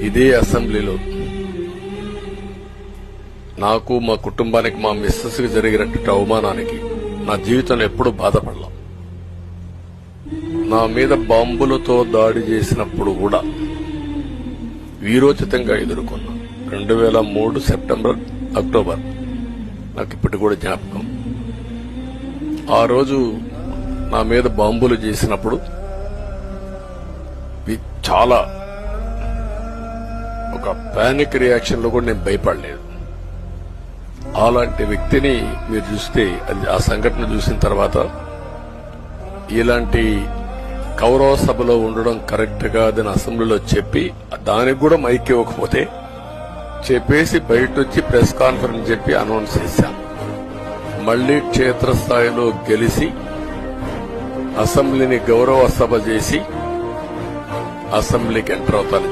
ఇదే అసెంబ్లీలో నాకు, మా కుటుంబానికి, మా మిస్సెస్ కి జరిగినటువంటి అవమానానికి నా జీవితంలో ఎప్పుడూ బాధపడలా. నా మీద బాంబులతో దాడి చేసినప్పుడు కూడా వీరోచితంగా ఎదుర్కొన్నా. 2003 సెప్టెంబర్, అక్టోబర్ నాకు ఇప్పటి కూడా జ్ఞాపకం. ఆ రోజు నా మీద బాంబులు చేసినప్పుడు చాలా ఒక పానిక్ రియాక్షన్ లో కూడా నేను భయపడలేదు. అలాంటి వ్యక్తిని మీరు చూస్తే, ఆ సంఘటన చూసిన తర్వాత ఇలాంటి కౌరవ సభలో ఉండడం కరెక్ట్ కాదని అసెంబ్లీలో చెప్పి, దానికి కూడా మైక్ ఇవ్వకపోతే చెప్పేసి బయట వచ్చి ప్రెస్ కాన్ఫరెన్స్ చెప్పి అనౌన్స్ చేశాను. మళ్లీ క్షేత్రస్థాయిలో గెలిచి అసెంబ్లీని గౌరవ సభ చేసి అసెంబ్లీకి ఎంటర్ అవుతాను.